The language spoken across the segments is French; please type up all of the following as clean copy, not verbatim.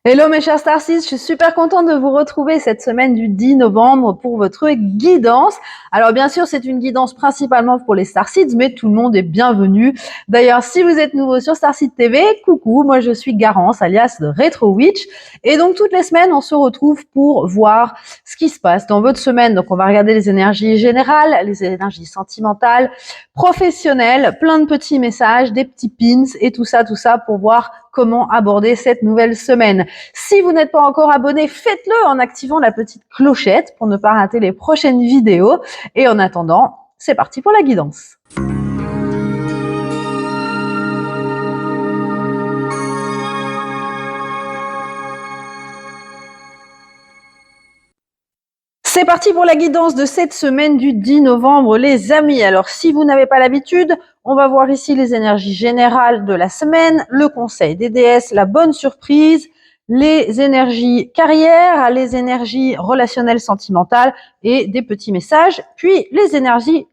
Hello mes chers Starseeds, je suis super contente de vous retrouver cette semaine du 10 novembre pour votre guidance. Alors bien sûr, c'est une guidance principalement pour les Starseeds, mais tout le monde est bienvenu. D'ailleurs, si vous êtes nouveau sur Starseed TV, coucou, moi je suis Garance, alias Retro Witch. Et donc toutes les semaines, on se retrouve pour voir ce qui se passe dans votre semaine. Donc on va regarder les énergies générales, les énergies sentimentales, professionnelles, plein de petits messages, des petits pins et tout ça pour voir comment aborder cette nouvelle semaine. Si vous n'êtes pas encore abonné, faites-le en activant la petite clochette pour ne pas rater les prochaines vidéos. Et en attendant, c'est parti pour la guidance. C'est parti pour la guidance de cette semaine du 10 novembre, les amis. Alors, si vous n'avez pas l'habitude, on va voir ici les énergies générales de la semaine, le conseil des déesses, la bonne surprise, les énergies carrière, les énergies relationnelles sentimentales et des petits messages, puis les énergies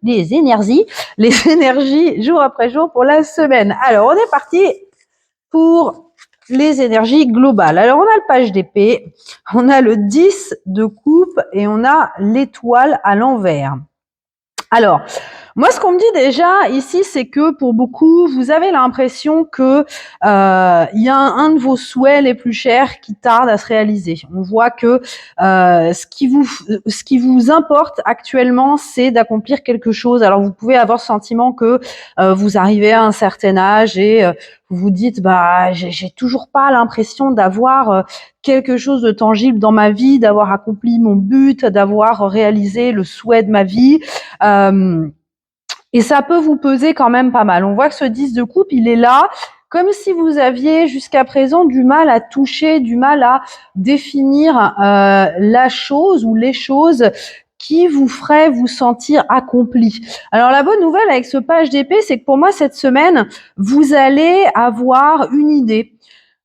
jour après jour pour la semaine. Alors, on est parti pour les énergies globales. Alors, on a le page d'épée, on a le 10 de coupe et on a l'étoile à l'envers. Alors, moi, ce qu'on me dit déjà ici, c'est que pour beaucoup, vous avez l'impression que y a un de vos souhaits les plus chers qui tarde à se réaliser. On voit que ce qui vous importe actuellement, c'est d'accomplir quelque chose. Alors, vous pouvez avoir ce sentiment que vous arrivez à un certain âge et vous vous dites, bah, j'ai toujours pas l'impression d'avoir quelque chose de tangible dans ma vie, d'avoir accompli mon but, d'avoir réalisé le souhait de ma vie. Et ça peut vous peser quand même pas mal. On voit que ce 10 de coupe, il est là comme si vous aviez jusqu'à présent du mal à toucher, du mal à définir la chose ou les choses qui vous ferait vous sentir accompli. Alors la bonne nouvelle avec ce page d'épée, c'est que pour moi cette semaine, vous allez avoir une idée.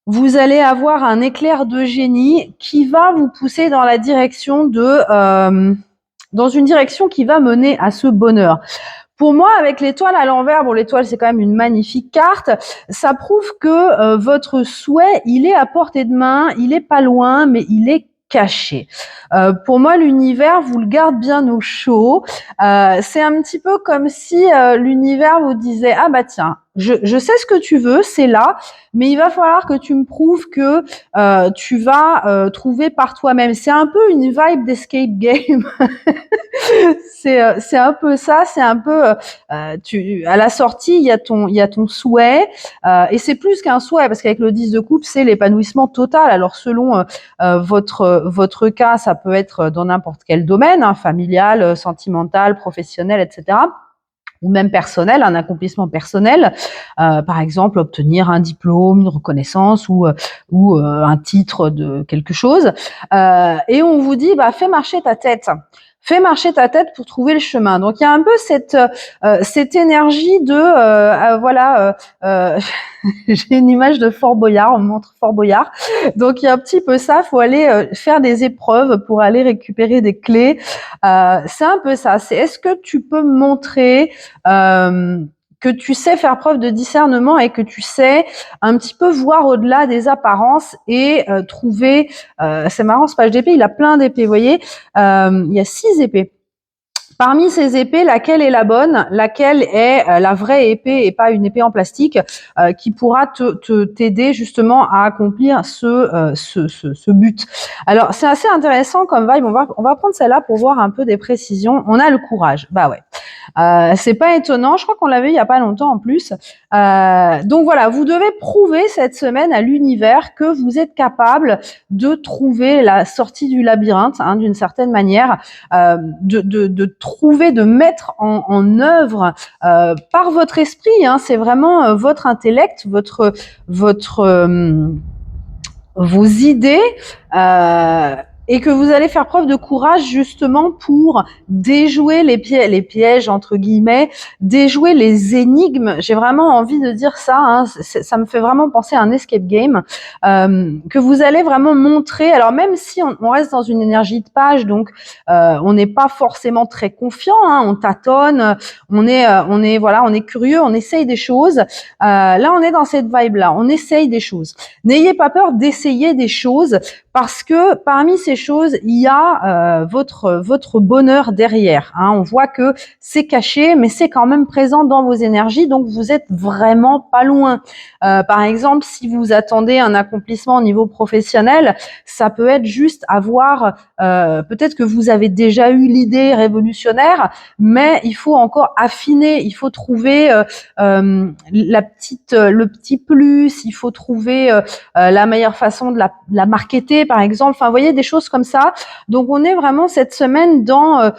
Vous allez avoir un éclair de génie qui va vous pousser dans la direction dans une direction qui va mener à ce bonheur. Pour moi, avec l'étoile à l'envers, bon, l'étoile, c'est quand même une magnifique carte. Ça prouve que votre souhait, il est à portée de main, il est pas loin, mais il est caché. Pour moi, l'univers vous le garde bien au chaud. C'est un petit peu comme si l'univers vous disait, ah bah tiens, je sais ce que tu veux, c'est là, mais il va falloir que tu me prouves que tu vas trouver par toi-même. C'est un peu une vibe d'escape game. C'est un peu ça, c'est un peu à la sortie, il y a ton souhait et c'est plus qu'un souhait parce qu'avec le 10 de coupe, c'est l'épanouissement total. Alors selon votre cas, ça peut être dans n'importe quel domaine, hein, familial, sentimental, professionnel, etc. ou même personnel, un accomplissement personnel, par exemple obtenir un diplôme, une reconnaissance ou un titre de quelque chose. Et on vous dit, bah fais marcher ta tête. Fais marcher ta tête pour trouver le chemin. Donc il y a un peu cette énergie de voilà. J'ai une image de Fort Boyard, on me montre Fort Boyard. Donc il y a un petit peu ça, faut aller faire des épreuves pour aller récupérer des clés. C'est un peu ça. C'est est-ce que tu peux me montrer que tu sais faire preuve de discernement et que tu sais un petit peu voir au-delà des apparences et trouver. C'est marrant, ce page d'épée, il a plein d'épées, vous voyez. Il y a 6 épées. Parmi ces épées, laquelle est la bonne, laquelle est la vraie épée et pas une épée en plastique qui pourra t'aider justement à accomplir ce but. Alors c'est assez intéressant comme vibe. On va prendre celle-là pour voir un peu des précisions. On a le courage. Bah ouais. C'est pas étonnant. Je crois qu'on l'avait il y a pas longtemps en plus. Donc voilà, vous devez prouver cette semaine à l'univers que vous êtes capable de trouver la sortie du labyrinthe, hein, d'une certaine manière, de trouver, de mettre en œuvre par votre esprit. Hein, c'est vraiment votre intellect, vos idées. et que vous allez faire preuve de courage justement pour déjouer les pièges entre guillemets, déjouer les énigmes. J'ai vraiment envie de dire ça, hein, ça me fait vraiment penser à un escape game que vous allez vraiment montrer. Alors même si on reste dans une énergie de page, donc on n'est pas forcément très confiant, hein, on tâtonne, on est curieux, on essaye des choses. Là, on est dans cette vibe-là, on essaye des choses. N'ayez pas peur d'essayer des choses parce que parmi ces choses, il y a votre bonheur derrière. Hein. On voit que c'est caché, mais c'est quand même présent dans vos énergies, donc vous êtes vraiment pas loin. Par exemple, si vous attendez un accomplissement au niveau professionnel, ça peut être juste avoir, peut-être que vous avez déjà eu l'idée révolutionnaire, mais il faut encore affiner, il faut trouver le petit plus, il faut trouver la meilleure façon de la marketer, par exemple. Enfin, vous voyez, des choses comme ça. Donc, on est vraiment cette semaine dans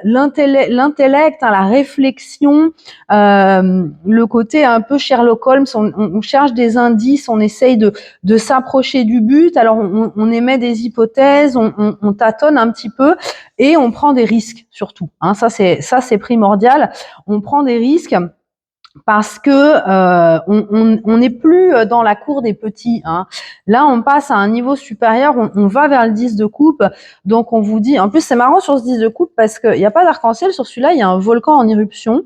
l'intellect, hein, la réflexion, le côté un peu Sherlock Holmes. On cherche des indices, on essaye de s'approcher du but. Alors, on émet des hypothèses, on tâtonne un petit peu et on prend des risques surtout. Hein, ça, c'est primordial. On prend des risques. Parce que on n'est plus dans la cour des petits. Hein. Là, on passe à un niveau supérieur, on va vers le 10 de coupe. Donc, on vous dit... En plus, c'est marrant sur ce 10 de coupe parce qu'il n'y a pas d'arc-en-ciel. Sur celui-là, il y a un volcan en éruption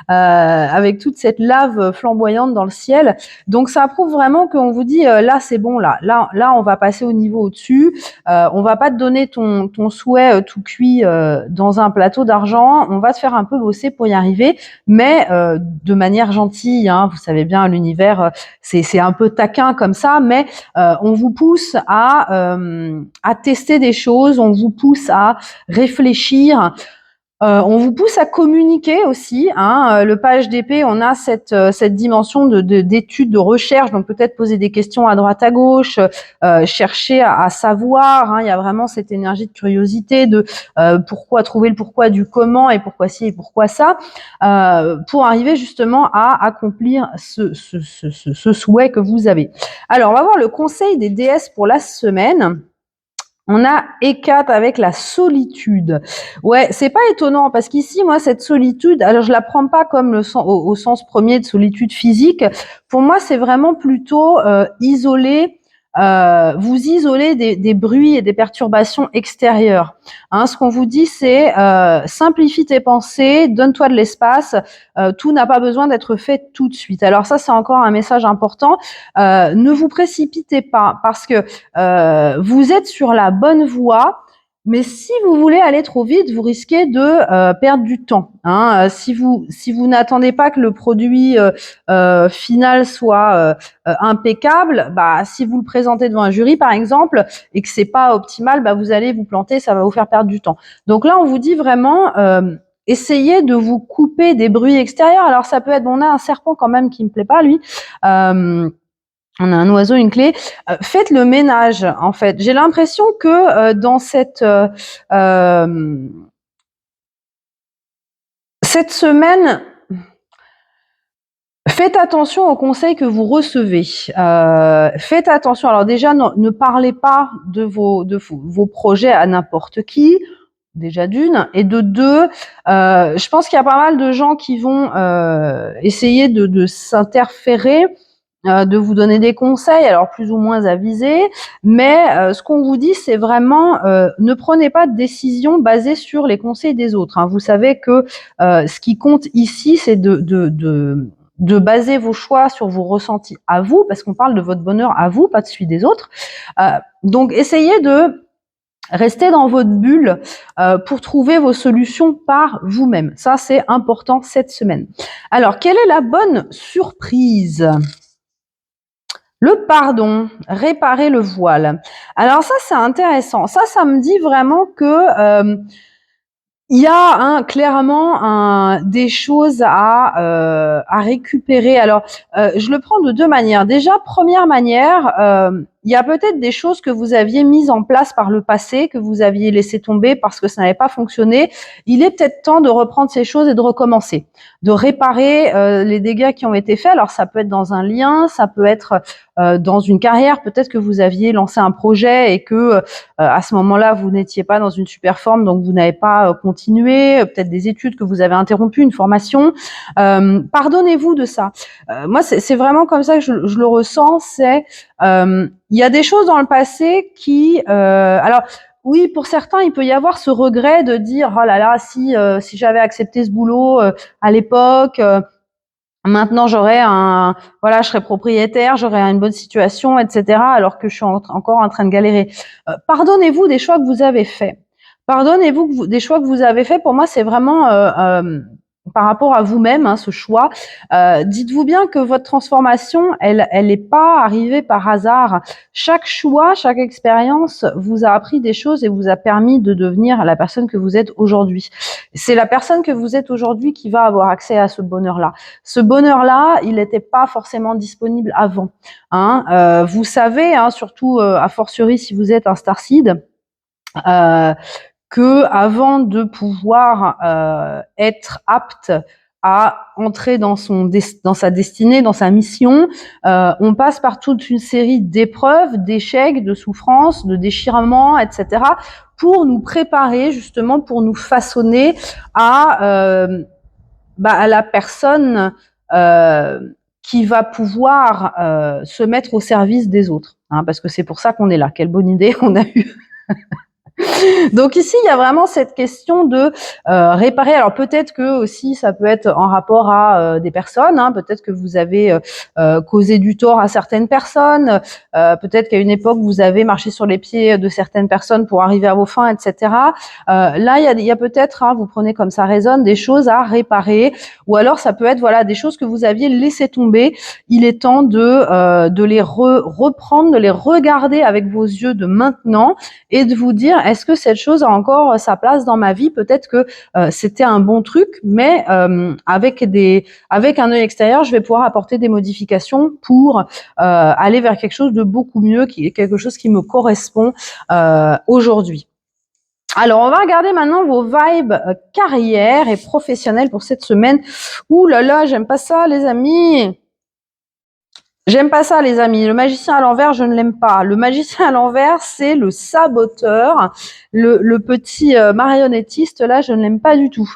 avec toute cette lave flamboyante dans le ciel. Donc, ça prouve vraiment qu'on vous dit, là, c'est bon, là, on va passer au niveau au-dessus. On va pas te donner ton souhait tout cuit dans un plateau d'argent. On va te faire un peu bosser pour y arriver, mais de manière gentille, hein, vous savez bien, l'univers, c'est un peu taquin comme ça, mais on vous pousse à tester des choses, on vous pousse à réfléchir. On vous pousse à communiquer aussi. Hein. Le page d'épée, on a cette dimension d'étude, de recherche, donc peut-être poser des questions à droite à gauche, chercher à savoir. Hein. Il y a vraiment cette énergie de curiosité, de pourquoi, trouver le pourquoi du comment et pourquoi ci et pourquoi ça, pour arriver justement à accomplir ce souhait que vous avez. Alors, on va voir le conseil des déesses pour la semaine. On a Hécate avec la solitude. Ouais, c'est pas étonnant parce qu'ici, moi, cette solitude, alors je la prends pas comme au sens premier de solitude physique. Pour moi, c'est vraiment plutôt isolé. Vous isolez des bruits et des perturbations extérieures. Hein, ce qu'on vous dit, c'est simplifie tes pensées, donne-toi de l'espace. Tout n'a pas besoin d'être fait tout de suite. Alors ça, c'est encore un message important. Ne vous précipitez pas parce que vous êtes sur la bonne voie. Mais si vous voulez aller trop vite, vous risquez de perdre du temps. Hein. Si vous n'attendez pas que le produit final soit impeccable, bah si vous le présentez devant un jury par exemple et que c'est pas optimal, bah vous allez vous planter, ça va vous faire perdre du temps. Donc là, on vous dit vraiment essayez de vous couper des bruits extérieurs. Alors ça peut être, on a un serpent quand même qui me plaît pas lui. On a un oiseau, une clé. Faites le ménage, en fait. J'ai l'impression que dans cette semaine, faites attention aux conseils que vous recevez. Faites attention. Alors déjà, ne parlez pas de vos projets à n'importe qui. Déjà d'une. Et de deux, je pense qu'il y a pas mal de gens qui vont essayer de s'interférer, de vous donner des conseils, alors plus ou moins avisés, mais ce qu'on vous dit, c'est vraiment ne prenez pas de décision basée sur les conseils des autres. Hein. Vous savez que ce qui compte ici, c'est de baser vos choix sur vos ressentis à vous, parce qu'on parle de votre bonheur à vous, pas de celui des autres. Donc, essayez de rester dans votre bulle pour trouver vos solutions par vous-même. Ça, c'est important cette semaine. Alors, quelle est la bonne surprise ? Le pardon, réparer le voile. Alors ça, c'est intéressant. Ça me dit vraiment que il y a clairement des choses à récupérer. Alors, je le prends de deux manières. Déjà, première manière, il y a peut-être des choses que vous aviez mises en place par le passé, que vous aviez laissé tomber parce que ça n'avait pas fonctionné. Il est peut-être temps de reprendre ces choses et de recommencer, de réparer les dégâts qui ont été faits. Alors ça peut être dans un lien, ça peut être dans une carrière. Peut-être que vous aviez lancé un projet et que à ce moment-là vous n'étiez pas dans une super forme, donc vous n'avez pas continué. Peut-être des études que vous avez interrompues, une formation. Pardonnez-vous de ça. Moi, c'est vraiment comme ça que je le ressens. C'est il y a des choses dans le passé qui, alors oui, pour certains, il peut y avoir ce regret de dire oh là là, si j'avais accepté ce boulot à l'époque. Maintenant, je serais propriétaire, j'aurais une bonne situation, etc. Alors que je suis encore en train de galérer. Pardonnez-vous des choix que vous avez faits. Pardonnez-vous des choix que vous avez faits. Pour moi, c'est vraiment par rapport à vous-même, hein, ce choix. Dites-vous bien que votre transformation, elle n'est pas arrivée par hasard. Chaque choix, chaque expérience vous a appris des choses et vous a permis de devenir la personne que vous êtes aujourd'hui. C'est la personne que vous êtes aujourd'hui qui va avoir accès à ce bonheur-là. Ce bonheur-là, il n'était pas forcément disponible avant. Hein. Vous savez, hein, surtout a fortiori si vous êtes un starseed, que avant de pouvoir être apte à entrer dans sa destinée, dans sa mission, on passe par toute une série d'épreuves, d'échecs, de souffrances, de déchirements, etc., pour nous préparer justement, pour nous façonner à la personne qui va pouvoir se mettre au service des autres. Hein, parce que c'est pour ça qu'on est là. Quelle bonne idée on a eue. Donc ici, il y a vraiment cette question de réparer. Alors peut-être que aussi, ça peut être en rapport à des personnes. Hein, peut-être que vous avez causé du tort à certaines personnes. Peut-être qu'à une époque, vous avez marché sur les pieds de certaines personnes pour arriver à vos fins, etc. Là, il y a peut-être, hein, vous prenez comme ça résonne, des choses à réparer. Ou alors, ça peut être voilà des choses que vous aviez laissé tomber. Il est temps de les reprendre, de les regarder avec vos yeux de maintenant et de vous dire est-ce que cette chose a encore sa place dans ma vie? Peut-être que c'était un bon truc, mais avec un œil extérieur, je vais pouvoir apporter des modifications pour aller vers quelque chose de beaucoup mieux, qui est quelque chose qui me correspond aujourd'hui. Alors, on va regarder maintenant vos vibes carrière et professionnelles pour cette semaine. Ouh là là, j'aime pas ça, les amis. J'aime pas ça, les amis. Le magicien à l'envers, je ne l'aime pas. Le magicien à l'envers, c'est le saboteur. Le petit marionnettiste, là, je ne l'aime pas du tout.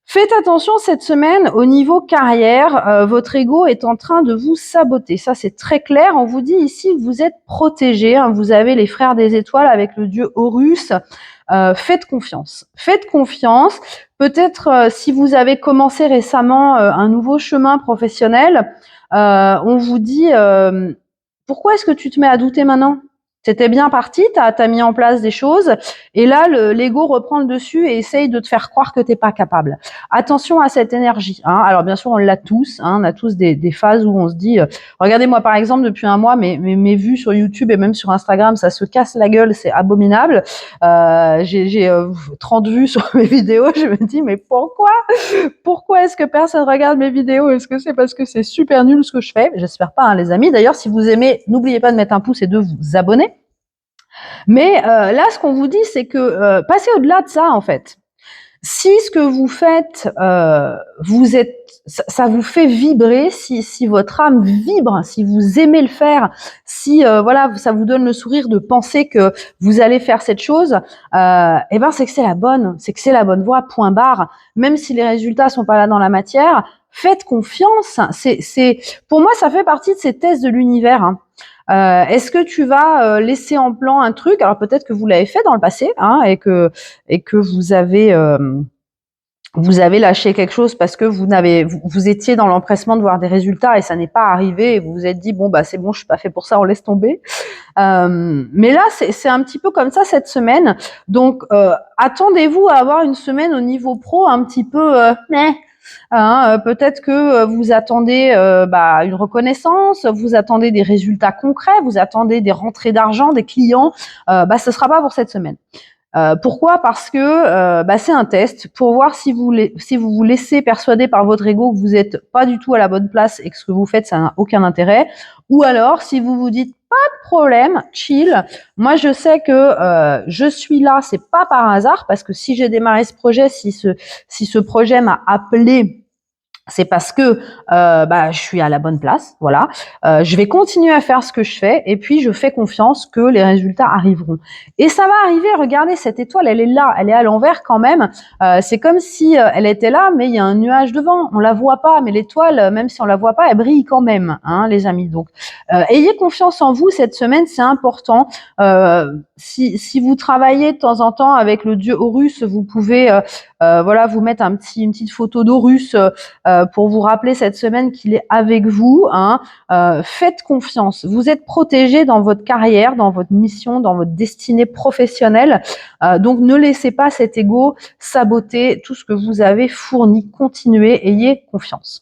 Faites attention cette semaine au niveau carrière. Votre ego est en train de vous saboter. Ça, c'est très clair. On vous dit ici que vous êtes protégé. Hein. Vous avez les frères des étoiles avec le dieu Horus. Faites confiance. Faites confiance. Peut-être si vous avez commencé récemment un nouveau chemin professionnel, on vous dit pourquoi est-ce que tu te mets à douter maintenant? T'étais bien parti, t'as mis en place des choses, et là l'ego reprend le dessus et essaye de te faire croire que t'es pas capable. Attention à cette énergie. Hein. Alors bien sûr on l'a tous, hein, on a tous des phases où on se dit, regardez-moi par exemple depuis un mois mes vues sur YouTube et même sur Instagram ça se casse la gueule, c'est abominable. J'ai 30 vues sur mes vidéos, je me dis mais pourquoi est-ce que personne regarde mes vidéos? Est-ce que c'est parce que c'est super nul ce que je fais? J'espère pas, hein, les amis. D'ailleurs, si vous aimez, n'oubliez pas de mettre un pouce et de vous abonner. Mais là, ce qu'on vous dit, c'est que passez au-delà de ça, en fait. Si ce que vous faites, ça vous fait vibrer, si votre âme vibre, si vous aimez le faire, si ça vous donne le sourire de penser que vous allez faire cette chose, c'est que c'est la bonne voie. Point barre. Même si les résultats sont pas là dans la matière, faites confiance. Pour moi, ça fait partie de ces tests de l'univers. Hein. Est-ce que tu vas laisser en plan un truc? Alors peut-être que vous l'avez fait dans le passé, hein, et que vous avez lâché quelque chose parce que vous étiez dans l'empressement de voir des résultats et ça n'est pas arrivé et vous vous êtes dit bon c'est bon, je suis pas fait pour ça, on laisse tomber. Mais là c'est un petit peu comme ça cette semaine. Donc attendez-vous à avoir une semaine au niveau pro un petit peu peut-être que vous attendez une reconnaissance, vous attendez des résultats concrets, vous attendez des rentrées d'argent, des clients. Ce sera pas pour cette semaine. Pourquoi? Parce que c'est un test pour voir si vous vous laissez persuader par votre ego que vous n'êtes pas du tout à la bonne place et que ce que vous faites ça n'a aucun intérêt, Ou alors, si vous vous dites pas de problème, chill. Moi, je sais que je suis là, c'est pas par hasard, parce que si j'ai démarré ce projet, si ce projet m'a appelé, c'est parce que je suis à la bonne place, voilà. Je vais continuer à faire ce que je fais et puis je fais confiance que les résultats arriveront. Et ça va arriver, regardez, cette étoile, elle est là, elle est à l'envers quand même. C'est comme si elle était là, mais il y a un nuage devant. On la voit pas, mais l'étoile, même si on la voit pas, elle brille quand même, hein, les amis. Donc, ayez confiance en vous cette semaine, c'est important. Si vous travaillez de temps en temps avec le dieu Horus, vous pouvez vous mettre une petite photo d'Horus pour vous rappeler cette semaine qu'il est avec vous. Hein. Faites confiance. Vous êtes protégé dans votre carrière, dans votre mission, dans votre destinée professionnelle. Donc ne laissez pas cet ego saboter tout ce que vous avez fourni. Continuez, ayez confiance.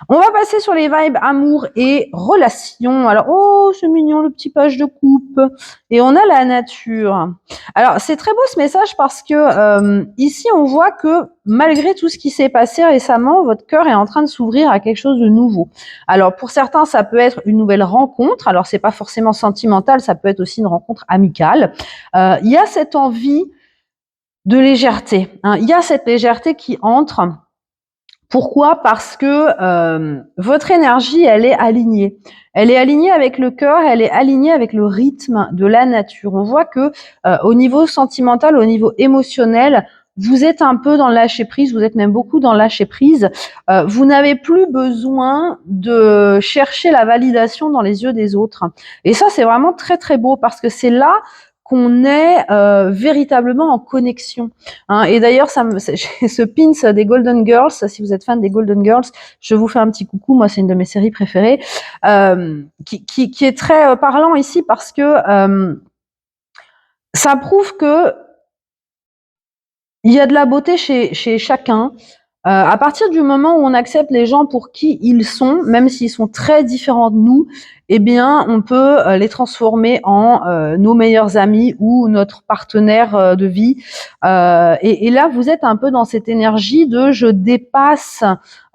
On va passer sur les vibes amour et relations. Alors, oh, c'est mignon le petit page de coupe. Et on a la nature. Alors, c'est très beau ce message parce que ici, on voit que malgré tout ce qui s'est passé récemment, votre cœur est en train de s'ouvrir à quelque chose de nouveau. Alors, pour certains, ça peut être une nouvelle rencontre. Alors, c'est pas forcément sentimental, ça peut être aussi une rencontre amicale. Il y a cette envie de légèreté. Hein. Il y a cette légèreté qui entre. Pourquoi ? Parce que votre énergie, elle est alignée. Elle est alignée avec le cœur, elle est alignée avec le rythme de la nature. On voit que au niveau sentimental, au niveau émotionnel, vous êtes un peu dans le lâcher prise, vous êtes même beaucoup dans le lâcher prise. Vous n'avez plus besoin de chercher la validation dans les yeux des autres. Et ça, c'est vraiment très très beau parce que c'est là qu'on est véritablement en connexion. Hein. Et d'ailleurs, j'ai ce pins des Golden Girls. Si vous êtes fan des Golden Girls, je vous fais un petit coucou. Moi, c'est une de mes séries préférées, qui est très parlant ici parce que ça prouve que il y a de la beauté chez chacun. À partir du moment où on accepte les gens pour qui ils sont, même s'ils sont très différents de nous, eh bien, on peut les transformer en nos meilleurs amis ou notre partenaire de vie. Et là, vous êtes un peu dans cette énergie de je dépasse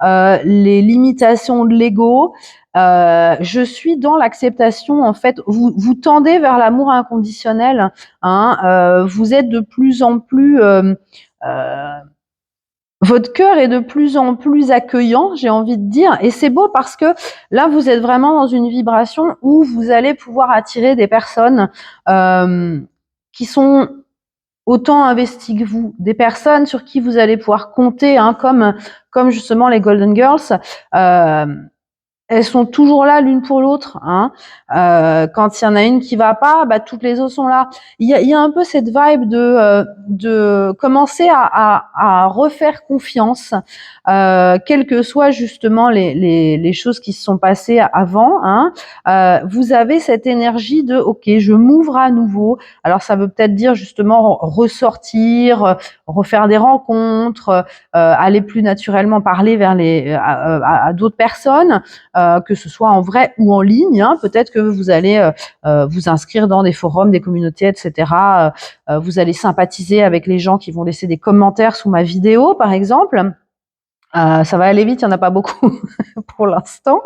les limitations de l'ego. Je suis dans l'acceptation. En fait, vous tendez vers l'amour inconditionnel. Hein, vous êtes de plus en plus votre cœur est de plus en plus accueillant, j'ai envie de dire, et c'est beau parce que là, vous êtes vraiment dans une vibration où vous allez pouvoir attirer des personnes qui sont autant investies que vous, des personnes sur qui vous allez pouvoir compter, hein, comme justement les Golden Girls. Elles sont toujours là l'une pour l'autre. Hein. Quand il y en a une qui va pas, toutes les autres sont là. Il y a un peu cette vibe de commencer à refaire confiance, quelles que soient justement les choses qui se sont passées avant. Hein. Vous avez cette énergie de ok, je m'ouvre à nouveau. Alors ça veut peut-être dire justement ressortir, refaire des rencontres, aller plus naturellement parler vers à d'autres personnes. Que ce soit en vrai ou en ligne. Hein. Peut-être que vous allez vous inscrire dans des forums, des communautés, etc. Vous allez sympathiser avec les gens qui vont laisser des commentaires sous ma vidéo, par exemple. Ça va aller vite, il n'y en a pas beaucoup pour l'instant.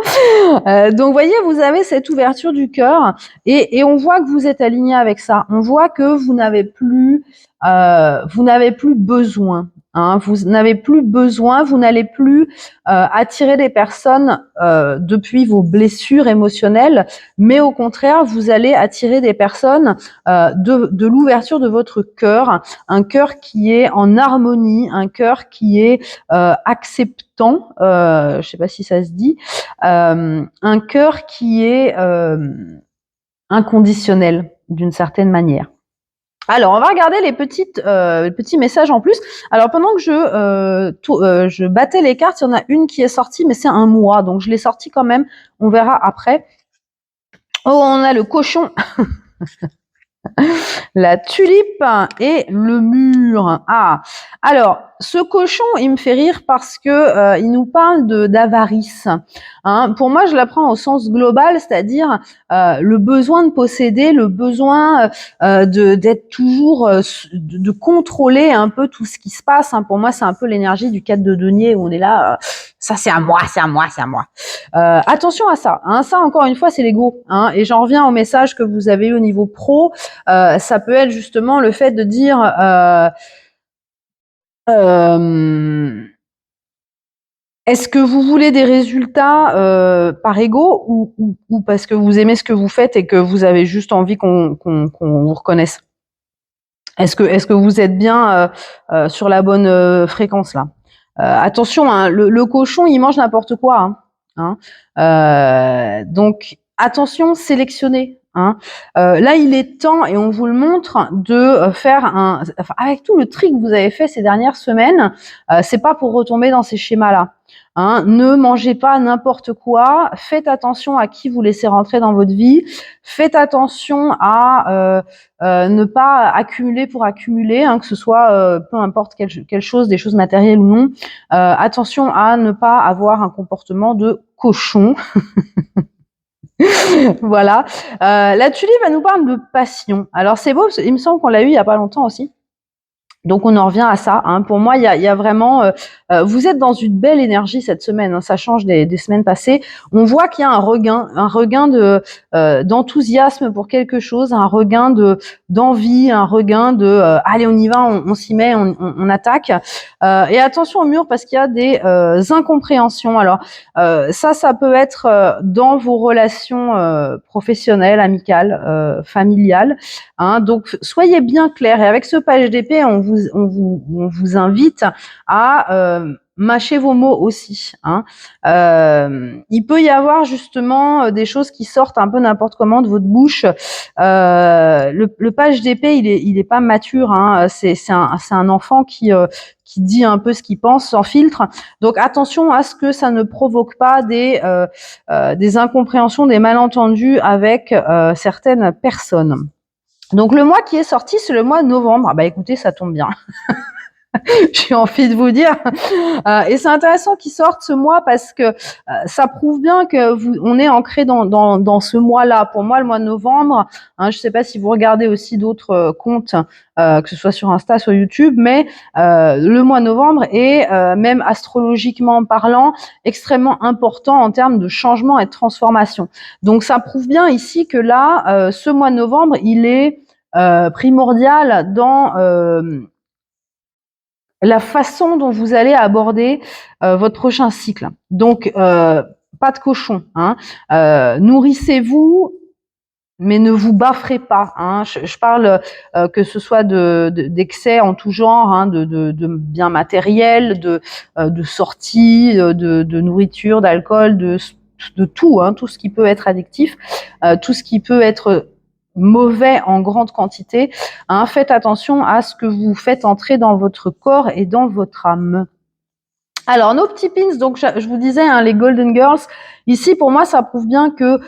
Donc, voyez, vous avez cette ouverture du cœur et on voit que vous êtes aligné avec ça. On voit que vous n'avez plus besoin. Hein, vous n'avez plus besoin, vous n'allez plus attirer des personnes depuis vos blessures émotionnelles, mais au contraire, vous allez attirer des personnes de l'ouverture de votre cœur, un cœur qui est en harmonie, un cœur qui est acceptant, je sais pas si ça se dit, un cœur qui est inconditionnel d'une certaine manière. Alors, on va regarder les petits messages en plus. Alors, pendant que je battais les cartes, il y en a une qui est sortie, mais c'est un mois, donc je l'ai sortie quand même. On verra après. Oh, on a le cochon, la tulipe et le mur. Ah, alors, ce cochon, il me fait rire parce que il nous parle d'avarice. Hein. Pour moi, je la prends au sens global, c'est-à-dire le besoin de posséder, le besoin d'être toujours, de contrôler un peu tout ce qui se passe. Hein. Pour moi, c'est un peu l'énergie du 4 de denier où on est là, ça c'est à moi, c'est à moi, c'est à moi. Attention à ça. Hein. Ça, encore une fois, c'est l'ego. Hein. Et j'en reviens au message que vous avez eu au niveau pro. Ça peut être justement le fait de dire... est-ce que vous voulez des résultats par ego ou parce que vous aimez ce que vous faites et que vous avez juste envie qu'on vous reconnaisse? Est-ce que vous êtes bien sur la bonne fréquence là? Attention, hein, le cochon, il mange n'importe quoi. Donc attention, sélectionnez. Hein. Là, il est temps, et on vous le montre, de faire avec tout le tri que vous avez fait ces dernières semaines, c'est pas pour retomber dans ces schémas-là. Hein. Ne mangez pas n'importe quoi. Faites attention à qui vous laissez rentrer dans votre vie. Faites attention à ne pas accumuler pour accumuler, hein, que ce soit peu importe quelle chose, des choses matérielles ou non. Attention à ne pas avoir un comportement de cochon. Voilà. La tulipe, elle nous parle de passion. Alors c'est beau, il me semble qu'on l'a eu il y a pas longtemps aussi. Donc on en revient à ça. Hein. Pour moi, il y a vraiment, vous êtes dans une belle énergie cette semaine. Hein. Ça change des semaines passées. On voit qu'il y a un regain de d'enthousiasme pour quelque chose, un regain d'envie, un regain de allez on y va, on s'y met, on attaque. Et attention au mur parce qu'il y a des incompréhensions. Alors ça peut être dans vos relations professionnelles, amicales, familiales. Hein, donc soyez bien clairs. Et avec ce page d'épée, on vous invite à mâcher vos mots aussi. Hein. Il peut y avoir justement des choses qui sortent un peu n'importe comment de votre bouche. Le page d'épée, il est pas mature. Hein. C'est un enfant qui dit un peu ce qu'il pense sans filtre. Donc attention à ce que ça ne provoque pas des incompréhensions, des malentendus avec certaines personnes. Donc le mois qui est sorti, c'est le mois de novembre. Ah bah écoutez, ça tombe bien. J'ai envie de vous dire. Et c'est intéressant qu'il sorte ce mois parce que ça prouve bien que on est ancré dans ce mois-là. Pour moi, le mois de novembre, hein, je ne sais pas si vous regardez aussi d'autres comptes, que ce soit sur Insta, sur YouTube, mais le mois de novembre est, même astrologiquement parlant, extrêmement important en termes de changement et de transformation. Donc ça prouve bien ici que là, ce mois de novembre, il est primordial dans la façon dont vous allez aborder votre prochain cycle. Donc, pas de cochon. Hein. Nourrissez-vous, mais ne vous baffrez pas. Hein. Je parle que ce soit d'excès en tout genre, hein, de biens matériels, de sorties, de nourriture, d'alcool, de tout, hein, tout ce qui peut être addictif, tout ce qui peut être mauvais en grande quantité. Hein. Faites attention à ce que vous faites entrer dans votre corps et dans votre âme. Alors, nos petits pins, donc je vous disais, hein, les Golden Girls, ici, pour moi, ça prouve bien que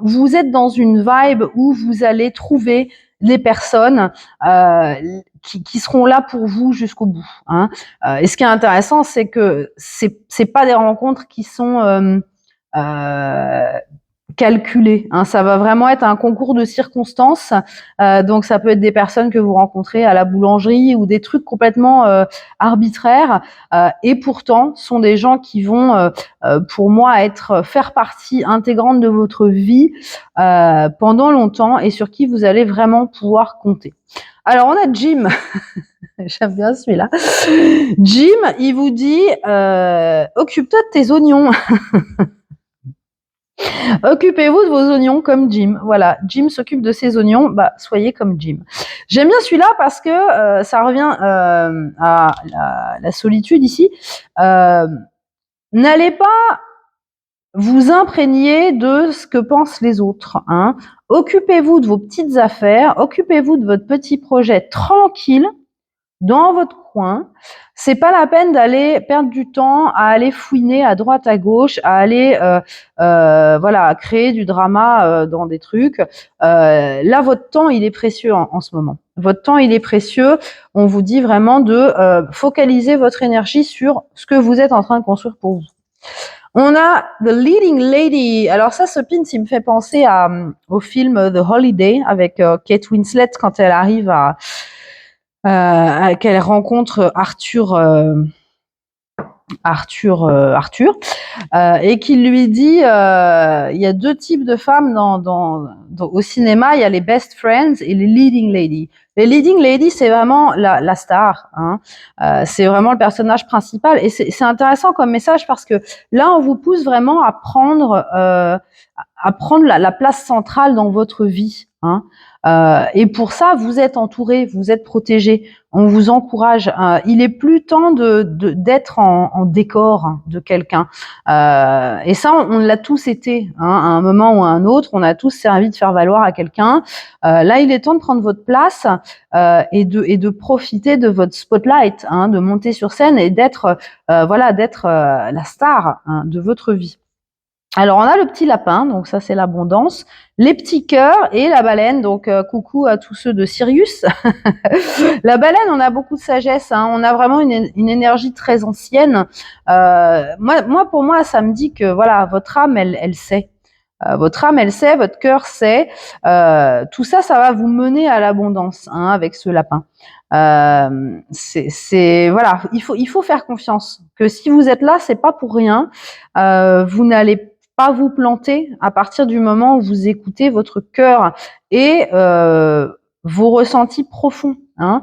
vous êtes dans une vibe où vous allez trouver les personnes qui seront là pour vous jusqu'au bout. Hein. Et ce qui est intéressant, c'est que c'est pas des rencontres qui sont calculé. Hein. Ça va vraiment être un concours de circonstances. Donc, ça peut être des personnes que vous rencontrez à la boulangerie ou des trucs complètement arbitraires. Et pourtant, sont des gens qui vont, pour moi, faire partie intégrante de votre vie pendant longtemps et sur qui vous allez vraiment pouvoir compter. Alors, on a Jim. J'aime bien celui-là. Jim, il vous dit occupe-toi de tes oignons. Occupez-vous de vos oignons comme Jim. Voilà, Jim s'occupe de ses oignons, bah soyez comme Jim. J'aime bien celui-là parce que ça revient à la solitude ici. N'allez pas vous imprégner de ce que pensent les autres. Hein. Occupez-vous de vos petites affaires, occupez-vous de votre petit projet tranquille dans votre coin. C'est pas la peine d'aller perdre du temps à aller fouiner à droite à gauche, à aller voilà, créer du drama dans des trucs. Là, votre temps, il est précieux en ce moment. Votre temps, il est précieux. On vous dit vraiment de focaliser votre énergie sur ce que vous êtes en train de construire pour vous. On a The Leading Lady. Alors ça, ce pin, il me fait penser au film The Holiday avec Kate Winslet quand elle arrive qu'elle rencontre Arthur, et qu'il lui dit, il y a deux types de femmes au cinéma, il y a les best friends et les leading ladies. Les leading ladies, c'est vraiment la star, hein. C'est vraiment le personnage principal, et c'est intéressant comme message parce que là, on vous pousse vraiment à prendre la place centrale dans votre vie, hein. Et pour ça, vous êtes entouré, vous êtes protégé. On vous encourage. Il est plus temps d'être en décor de quelqu'un. Et ça, on l'a tous été, hein, à un moment ou à un autre. On a tous servi de faire valoir à quelqu'un. Là, il est temps de prendre votre place et de profiter de votre spotlight, hein, de monter sur scène et d'être la star, hein, de votre vie. Alors, on a le petit lapin, donc ça, c'est l'abondance, les petits cœurs et la baleine, donc coucou à tous ceux de Sirius. La baleine, on a beaucoup de sagesse, hein, on a vraiment une énergie très ancienne. Pour moi, ça me dit que voilà, votre âme, elle sait. Votre âme, elle sait, votre cœur sait. Tout ça, ça va vous mener à l'abondance, hein, avec ce lapin. Voilà, il faut faire confiance. Que si vous êtes là, c'est pas pour rien. Vous n'allez pas vous planter à partir du moment où vous écoutez votre cœur et vos ressentis profonds, hein,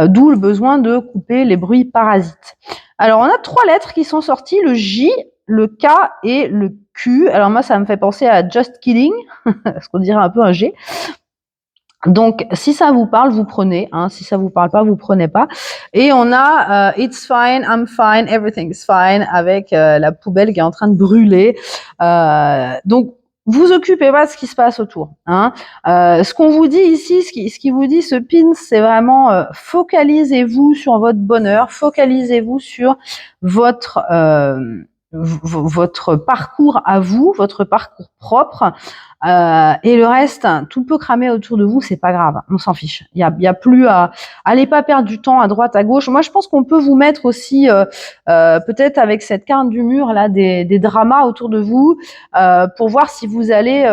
d'où le besoin de couper les bruits parasites. Alors, on a 3 lettres qui sont sorties, le J, le K et le Q. Alors moi, ça me fait penser à Just Kidding, parce qu'on dirait un peu un G. Donc, si ça vous parle, vous prenez, hein. Si ça vous parle pas, vous prenez pas. Et on a It's fine, I'm fine, everything's fine, avec la poubelle qui est en train de brûler. Donc, vous occupez pas de ce qui se passe autour, hein. Ce qu'on vous dit ici, ce qui vous dit ce pin, c'est vraiment focalisez-vous sur votre bonheur, focalisez-vous sur votre parcours à vous, votre parcours propre, et le reste, tout peut cramer autour de vous, c'est pas grave, on s'en fiche. Il y a plus allez pas perdre du temps à droite, à gauche. Moi, je pense qu'on peut vous mettre aussi, peut-être avec cette carte du mur là, des dramas autour de vous, pour voir si vous allez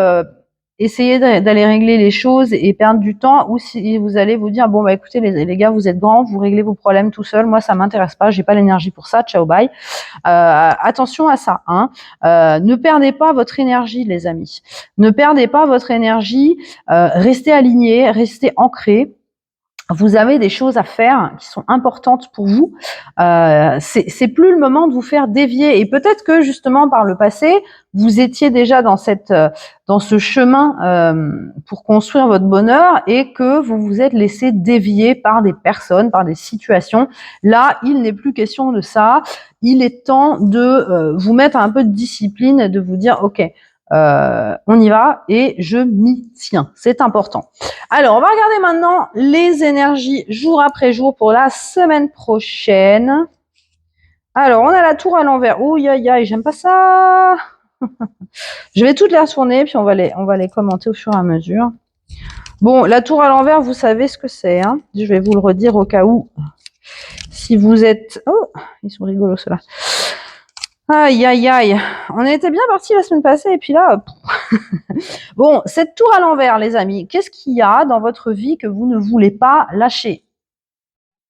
essayer d'aller régler les choses et perdre du temps, ou si vous allez vous dire bon bah écoutez les gars, vous êtes grands, vous réglez vos problèmes tout seul, moi ça m'intéresse pas, j'ai pas l'énergie pour ça, ciao bye. Attention à ça, hein. Ne perdez pas votre énergie, les amis. Ne perdez pas votre énergie, restez alignés, restez ancrés. Vous avez des choses à faire qui sont importantes pour vous. C'est plus le moment de vous faire dévier. Et peut-être que justement par le passé, vous étiez déjà dans ce chemin pour construire votre bonheur et que vous vous êtes laissé dévier par des personnes, par des situations. Là, il n'est plus question de ça. Il est temps de vous mettre un peu de discipline, de vous dire ok. On y va et je m'y tiens. C'est important. Alors, on va regarder maintenant les énergies jour après jour pour la semaine prochaine. Alors, on a la tour à l'envers. Ouh, j'aime pas ça. Je vais toutes les retourner, puis on va les commenter au fur et à mesure. Bon, la tour à l'envers, vous savez ce que c'est, hein. Je vais vous le redire au cas où. Si vous êtes... Oh, ils sont rigolos, ceux-là. Aïe, aïe, aïe. On était bien partis la semaine passée, et puis là... Bon, cette tour à l'envers, les amis, qu'est-ce qu'il y a dans votre vie que vous ne voulez pas lâcher?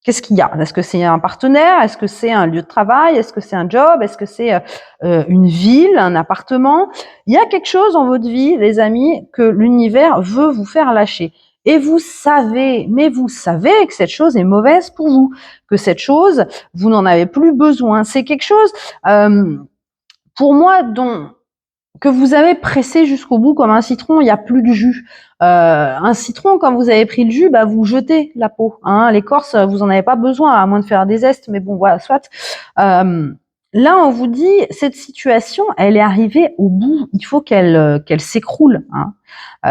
Qu'est-ce qu'il y a? Est-ce que c'est un partenaire? Est-ce que c'est un lieu de travail? Est-ce que c'est un job? Est-ce que c'est une ville, un appartement? Il y a quelque chose dans votre vie, les amis, que l'univers veut vous faire lâcher. Et vous savez que cette chose est mauvaise pour vous, que cette chose, vous n'en avez plus besoin. C'est quelque chose, pour moi, que vous avez pressé jusqu'au bout comme un citron, il n'y a plus de jus. Un citron, quand vous avez pris le jus, bah vous jetez la peau, hein. L'écorce, vous en avez pas besoin, à moins de faire des zestes, mais bon, voilà, soit. Là, on vous dit, cette situation, elle est arrivée au bout. Il faut qu'elle s'écroule, hein.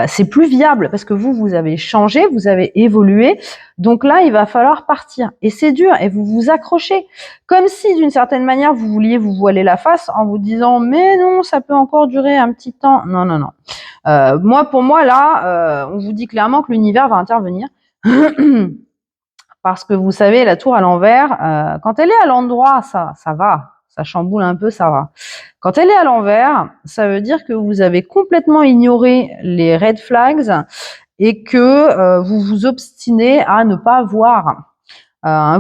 C'est plus viable parce que vous avez changé, vous avez évolué. Donc là, il va falloir partir. Et c'est dur. Et vous vous accrochez. Comme si, d'une certaine manière, vous vouliez vous voiler la face en vous disant, mais non, ça peut encore durer un petit temps. Non, non, non. Pour moi, là, on vous dit clairement que l'univers va intervenir. Parce que vous savez, la tour à l'envers, quand elle est à l'endroit, ça va, ça chamboule un peu, ça va. Quand elle est à l'envers, ça veut dire que vous avez complètement ignoré les red flags et que vous vous obstinez à ne pas voir.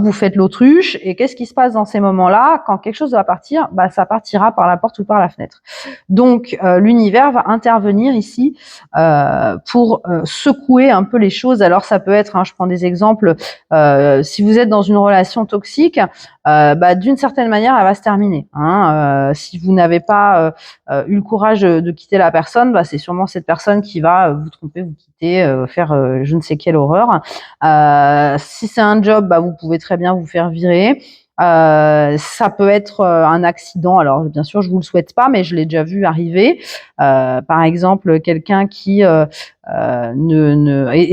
Vous faites l'autruche et qu'est-ce qui se passe dans ces moments-là? Quand quelque chose va partir, bah, ça partira par la porte ou par la fenêtre. Donc l'univers va intervenir ici pour secouer un peu les choses. Alors ça peut être, je prends des exemples, si vous êtes dans une relation toxique, bah, d'une certaine manière, elle va se terminer. Si vous n'avez pas eu le courage de quitter la personne, bah, c'est sûrement cette personne qui va vous tromper, vous quitter, faire je ne sais quelle horreur. Si c'est un job, bah, vous pouvez très bien vous faire virer. Ça peut être un accident. Alors bien sûr, je vous le souhaite pas, mais je l'ai déjà vu arriver. Par exemple, quelqu'un qui et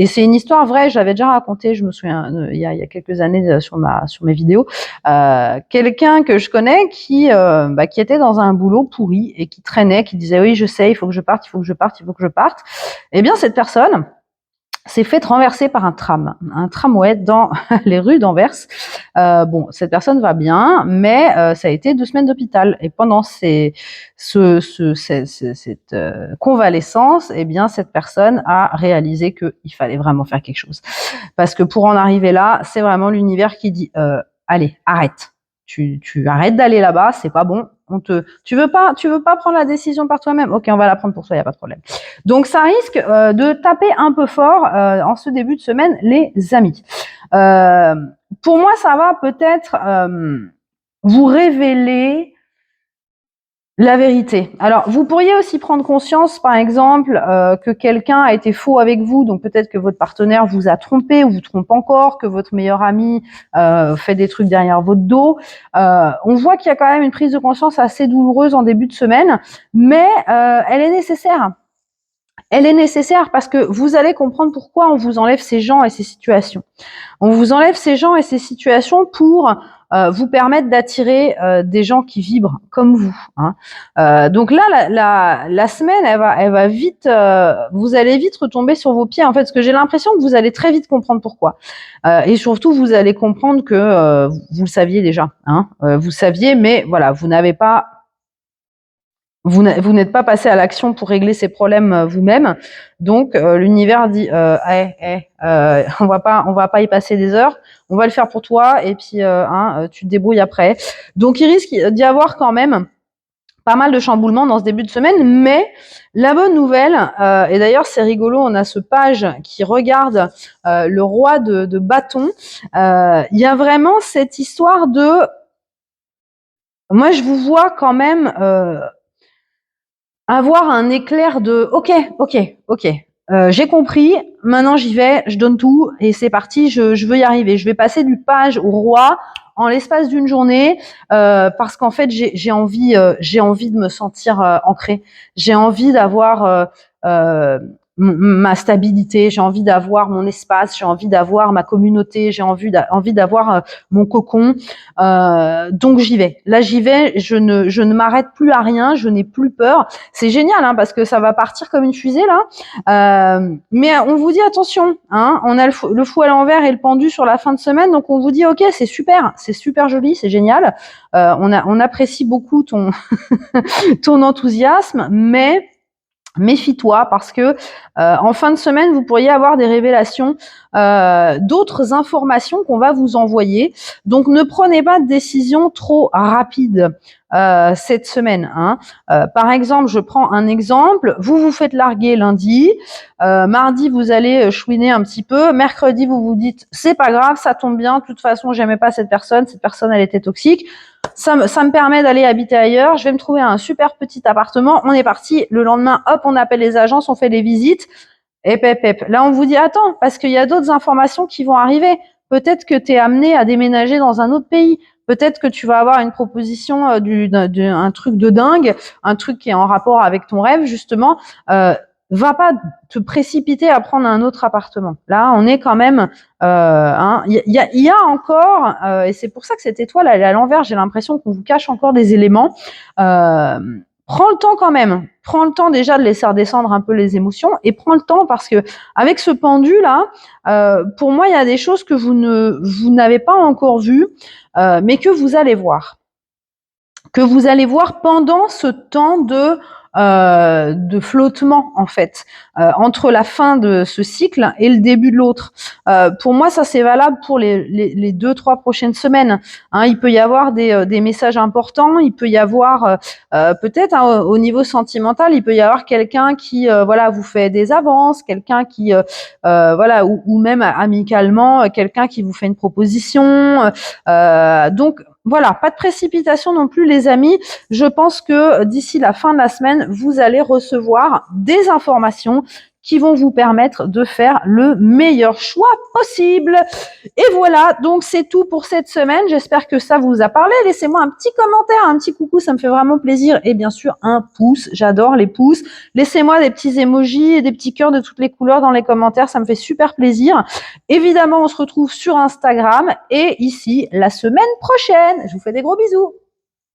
c'est une histoire vraie. J'avais déjà raconté, je me souviens, il y a quelques années sur mes vidéos. Quelqu'un que je connais qui était dans un boulot pourri et qui traînait, qui disait oui, je sais, il faut que je parte, il faut que je parte, il faut que je parte. Eh bien, cette personne s'est fait renverser par un tramway dans les rues d'Anvers. Bon, cette personne va bien, mais ça a été 2 semaines d'hôpital. Et pendant cette convalescence, eh bien, cette personne a réalisé qu'il fallait vraiment faire quelque chose. Parce que pour en arriver là, c'est vraiment l'univers qui dit allez, arrête. Tu arrêtes d'aller là-bas, c'est pas bon. Tu veux pas prendre la décision par toi-même. Ok, on va la prendre pour toi, y a pas de problème. Donc ça risque de taper un peu fort en ce début de semaine, les amis. Pour moi, ça va peut-être vous révéler la vérité. Alors, vous pourriez aussi prendre conscience, par exemple, que quelqu'un a été faux avec vous, donc peut-être que votre partenaire vous a trompé ou vous trompe encore, que votre meilleur ami fait des trucs derrière votre dos. On voit qu'il y a quand même une prise de conscience assez douloureuse en début de semaine, mais elle est nécessaire. Elle est nécessaire parce que vous allez comprendre pourquoi on vous enlève ces gens et ces situations. On vous enlève ces gens et ces situations pour vous permettre d'attirer des gens qui vibrent comme vous. Donc là, la semaine, elle va vite. Vous allez vite retomber sur vos pieds. En fait, parce que j'ai l'impression que vous allez très vite comprendre pourquoi. Et surtout, vous allez comprendre que vous le saviez déjà. Vous saviez, mais voilà, vous n'avez pas. Vous n'êtes pas passé à l'action pour régler ces problèmes vous-même. Donc l'univers dit on va pas y passer des heures, on va le faire pour toi et puis tu te débrouilles après. Donc il risque d'y avoir quand même pas mal de chamboulements dans ce début de semaine, mais la bonne nouvelle, et d'ailleurs c'est rigolo, on a ce page qui regarde le roi de bâton, il y a vraiment cette histoire de... Moi je vous vois quand même... avoir un éclair de ok, j'ai compris, maintenant j'y vais, je donne tout et c'est parti, je veux y arriver. Je vais passer du page au roi en l'espace d'une journée parce qu'en fait j'ai envie de me sentir ancrée. J'ai envie d'avoir ma stabilité, j'ai envie d'avoir mon espace, j'ai envie d'avoir ma communauté, j'ai envie d'avoir mon cocon. Donc j'y vais. Là j'y vais, je ne m'arrête plus à rien, je n'ai plus peur. C'est génial parce que ça va partir comme une fusée là. Mais on vous dit attention, on a le fou à l'envers et le pendu sur la fin de semaine, donc on vous dit ok, c'est super joli, c'est génial. On apprécie beaucoup ton ton enthousiasme, mais méfie-toi parce que en fin de semaine, vous pourriez avoir des révélations, d'autres informations qu'on va vous envoyer. Donc, ne prenez pas de décision trop rapide cette semaine. Par exemple, je prends un exemple. Vous vous faites larguer lundi. Mardi, vous allez chouiner un petit peu. Mercredi, vous vous dites, c'est pas grave, ça tombe bien. De toute façon, j'aimais pas cette personne. Cette personne, elle était toxique. Ça me permet d'aller habiter ailleurs. Je vais me trouver un super petit appartement. On est parti. Le lendemain, hop, on appelle les agences, on fait les visites. Et là, on vous dit, attends, parce qu'il y a d'autres informations qui vont arriver. Peut-être que tu es amené à déménager dans un autre pays. Peut-être que tu vas avoir une proposition un truc de dingue, un truc qui est en rapport avec ton rêve, justement. Va pas te précipiter à prendre un autre appartement. Là, on est quand même... Il y a encore, et c'est pour ça que cette étoile, elle est à l'envers, j'ai l'impression qu'on vous cache encore des éléments. prends le temps quand même. Prends le temps déjà de laisser redescendre un peu les émotions et prends le temps parce que avec ce pendu là, pour moi, il y a des choses que vous n'avez pas encore vues, mais que vous allez voir. Que vous allez voir pendant ce temps de flottement en fait entre la fin de ce cycle et le début de l'autre. Pour moi, ça c'est valable pour les 2-3 prochaines semaines. Hein, il peut y avoir des messages importants, il peut y avoir peut-être hein, au niveau sentimental, il peut y avoir quelqu'un qui voilà vous fait des avances, quelqu'un qui voilà ou même amicalement quelqu'un qui vous fait une proposition. Donc voilà, pas de précipitation non plus les amis. Je pense que d'ici la fin de la semaine, vous allez recevoir des informations qui vont vous permettre de faire le meilleur choix possible. Et voilà, donc c'est tout pour cette semaine. J'espère que ça vous a parlé. Laissez-moi un petit commentaire, un petit coucou, ça me fait vraiment plaisir. Et bien sûr, un pouce, j'adore les pouces. Laissez-moi des petits emojis et des petits cœurs de toutes les couleurs dans les commentaires, ça me fait super plaisir. Évidemment, on se retrouve sur Instagram et ici la semaine prochaine. Je vous fais des gros bisous.